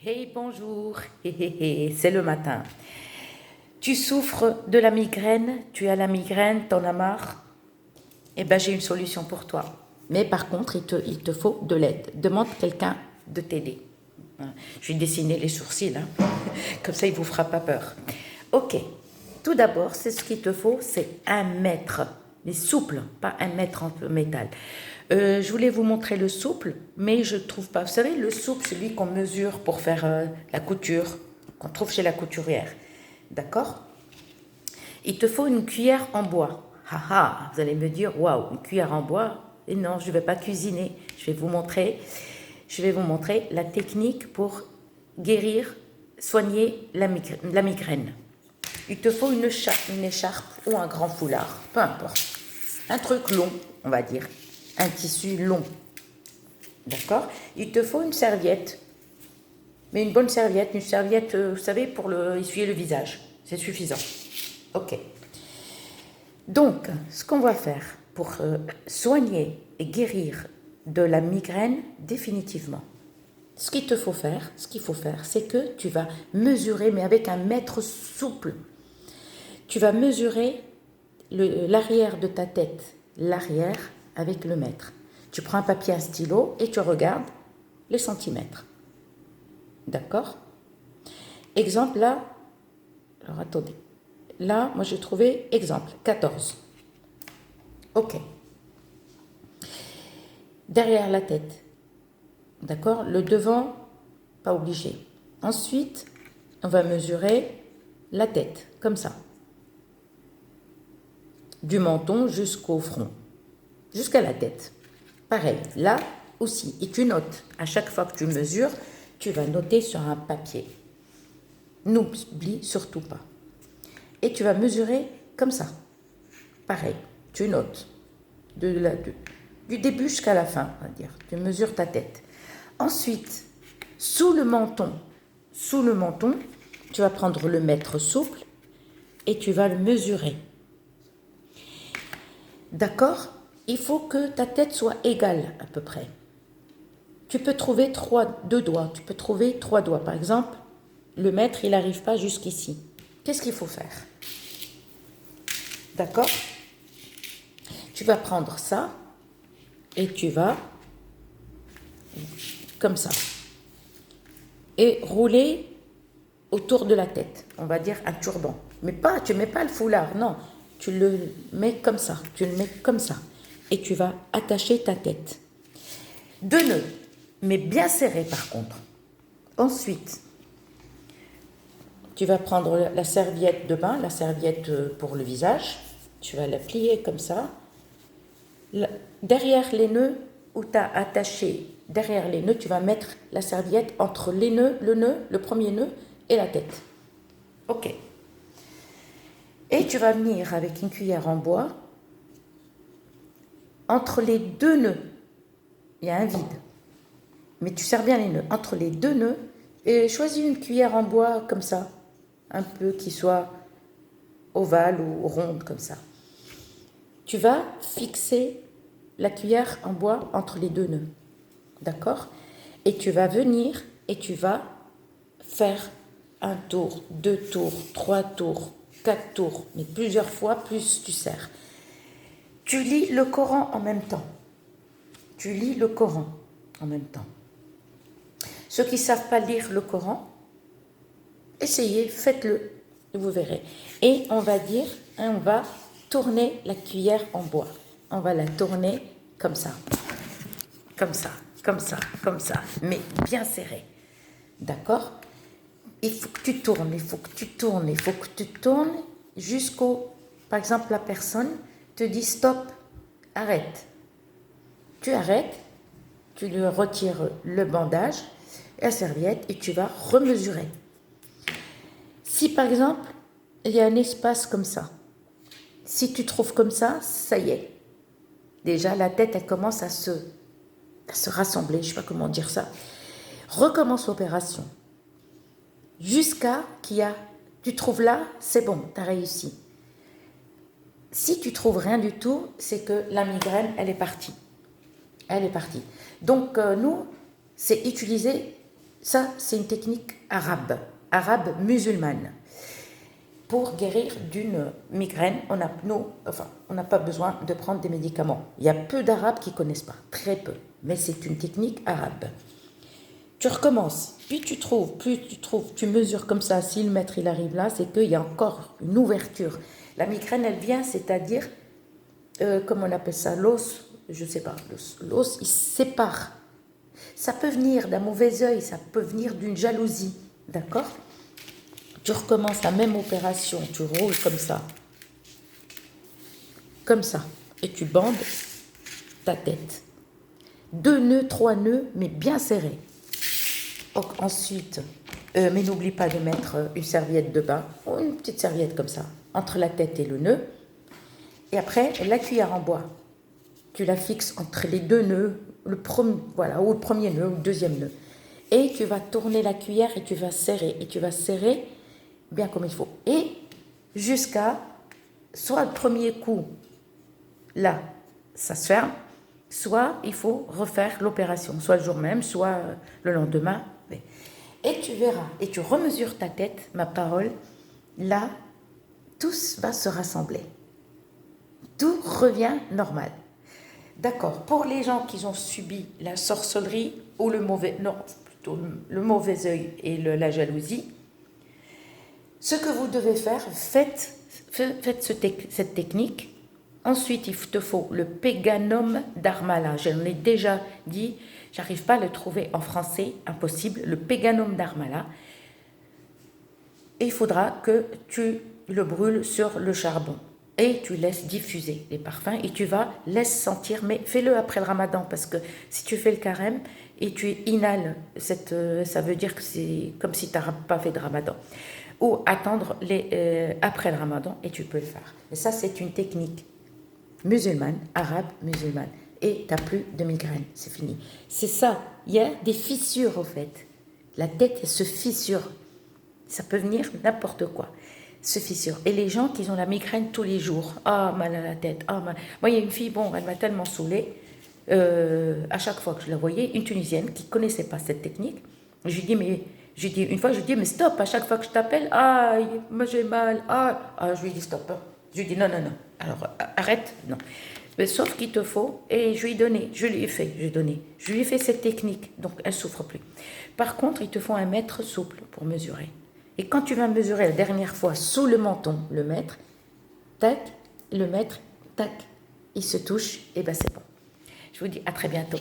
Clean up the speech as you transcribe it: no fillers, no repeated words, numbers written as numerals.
Hey, bonjour, c'est le matin. Tu souffres de la migraine, tu as la migraine, t'en as marre? Eh bien, j'ai une solution pour toi. Mais par contre, il te faut de l'aide. Demande quelqu'un de t'aider. Je vais dessiner les sourcils, hein. Comme ça il ne vous fera pas peur. Ok, tout d'abord, c'est ce qu'il te faut, c'est un mètre, mais souple, pas un mètre en métal. Je voulais vous montrer le souple, mais je ne trouve pas. Vous savez, le souple, celui qu'on mesure pour faire la couture, qu'on trouve chez la couturière. D'accord? Il te faut une cuillère en bois. Haha, vous allez me dire, waouh, une cuillère en bois? Et non, je ne vais pas cuisiner. Je vais vous montrer la technique pour guérir, soigner la migraine. Il te faut une écharpe ou un grand foulard, peu importe. Un truc long, on va dire. Un tissu long. D'accord? Il te faut une serviette. Mais une bonne serviette, vous savez, pour essuyer le visage. C'est suffisant. Ok. Donc, ce qu'on va faire pour soigner et guérir de la migraine définitivement, ce qu'il faut faire, c'est que tu vas mesurer, mais avec un mètre souple. Tu vas mesurer l'arrière de ta tête, l'arrière avec le mètre. Tu prends un papier, un stylo et tu regardes les centimètres. D'accord? Exemple là, alors attendez. Là, moi j'ai trouvé exemple 14. Ok. Derrière la tête. D'accord? Le devant, pas obligé. Ensuite, on va mesurer la tête, comme ça. Du menton jusqu'au front, jusqu'à la tête. Pareil, là aussi. Et tu notes. À chaque fois que tu mesures, tu vas noter sur un papier. N'oublie surtout pas. Et tu vas mesurer comme ça. Pareil, tu notes. Du début jusqu'à la fin, on va dire. Tu mesures ta tête. Ensuite, sous le menton, tu vas prendre le mètre souple et tu vas le mesurer. D'accord? Il faut que ta tête soit égale à peu près. Tu peux trouver deux doigts. Tu peux trouver 3 doigts. Par exemple, le mètre, il n'arrive pas jusqu'ici. Qu'est-ce qu'il faut faire? D'accord? Tu vas prendre ça et tu vas comme ça et rouler autour de la tête. On va dire un turban. Mais pas, tu ne mets pas le foulard, non. Tu le mets comme ça. Tu le mets comme ça. Et tu vas attacher ta tête. 2 nœuds, mais bien serrés par contre. Ensuite, tu vas prendre la serviette de bain, la serviette pour le visage. Tu vas la plier comme ça. Derrière les nœuds où tu as attaché, derrière les nœuds, tu vas mettre la serviette entre les nœuds, le premier nœud et la tête. Ok. Et tu vas venir avec une cuillère en bois. Entre les 2 nœuds, il y a un vide. Mais tu serres bien les nœuds. Entre les 2 nœuds, et choisis une cuillère en bois comme ça. Un peu qui soit ovale ou ronde comme ça. Tu vas fixer la cuillère en bois entre les 2 nœuds. D'accord? Et tu vas venir et tu vas faire un tour, 2 tours, 3 tours, 4 tours, mais plusieurs fois, plus tu serres. Tu lis le Coran en même temps. Tu lis le Coran en même temps. Ceux qui ne savent pas lire le Coran, essayez, faites-le, vous verrez. Et on va dire, on va tourner la cuillère en bois. On va la tourner comme ça, comme ça, comme ça, comme ça, mais bien serrée. D'accord? Il faut que tu tournes, il faut que tu tournes, il faut que tu tournes jusqu'au... Par exemple, la personne te dit stop, arrête. Tu arrêtes, tu lui retires le bandage, la serviette et tu vas remesurer. Si par exemple, il y a un espace comme ça, si tu trouves comme ça, ça y est. Déjà, la tête, elle commence à se rassembler, je ne sais pas comment dire ça. Recommence l'opération. Jusqu'à tu trouves là, c'est bon, tu as réussi. Si tu trouves rien du tout, c'est que la migraine, elle est partie. Elle est partie. Donc, nous, c'est utiliser Ça, c'est une technique arabe musulmane. Pour guérir d'une migraine, on n'a pas besoin de prendre des médicaments. Il y a peu d'Arabes qui ne connaissent pas, très peu, mais c'est une technique arabe. Tu recommences, plus tu trouves, tu mesures comme ça, si le mètre il arrive là, c'est qu'il y a encore une ouverture. La migraine, elle vient, c'est-à-dire, comment on appelle ça, l'os, je ne sais pas, l'os, il se sépare. Ça peut venir d'un mauvais œil, ça peut venir d'une jalousie, d'accord? Tu recommences la même opération, tu roules comme ça, et tu bandes ta tête. 2 nœuds, 3 nœuds, mais bien serrés. Ensuite, mais n'oublie pas de mettre une serviette de bain, ou une petite serviette comme ça, entre la tête et le nœud. Et après, la cuillère en bois, tu la fixes entre les 2 nœuds, ou le premier nœud, ou le deuxième nœud. Et tu vas tourner la cuillère et tu vas serrer bien comme il faut. Et jusqu'à, soit le premier coup, là, ça se ferme, soit il faut refaire l'opération, soit le jour même, soit le lendemain. Et tu verras, et tu remesures ta tête, ma parole, là, tout va se rassembler. Tout revient normal. D'accord, pour les gens qui ont subi la sorcellerie ou le mauvais œil et la jalousie, ce que vous devez faire, faites cette technique. Ensuite, il te faut le Péganum d'Armala. Je l'ai déjà dit, j'arrive pas à le trouver en français, impossible. Le Péganum d'Armala. Et il faudra que tu le brûles sur le charbon. Et tu laisses diffuser les parfums et tu laisses sentir, mais fais-le après le ramadan parce que si tu fais le carême et tu inhales, ça veut dire que c'est comme si tu n'as pas fait de ramadan. Ou attendre après le ramadan et tu peux le faire. Et ça, c'est une technique musulmane, arabe musulmane. Et tu n'as plus de migraine, c'est fini. C'est ça, il y a des fissures au fait. La tête elle se fissure. Ça peut venir n'importe quoi. Se fissure. Et les gens qui ont la migraine tous les jours, mal à la tête, mal. Moi, il y a une fille, elle m'a tellement saoulée, à chaque fois que je la voyais, une Tunisienne qui ne connaissait pas cette technique. Je lui dis, mais stop, à chaque fois que je t'appelle, moi j'ai mal, je lui dis stop. Je lui dis non. Alors, arrête, non. Mais sauf qu'il te faut, et je lui ai fait cette technique, donc elle ne souffre plus. Par contre, il te faut un mètre souple pour mesurer. Et quand tu vas mesurer la dernière fois sous le menton, le mètre, tac, il se touche, et c'est bon. Je vous dis à très bientôt.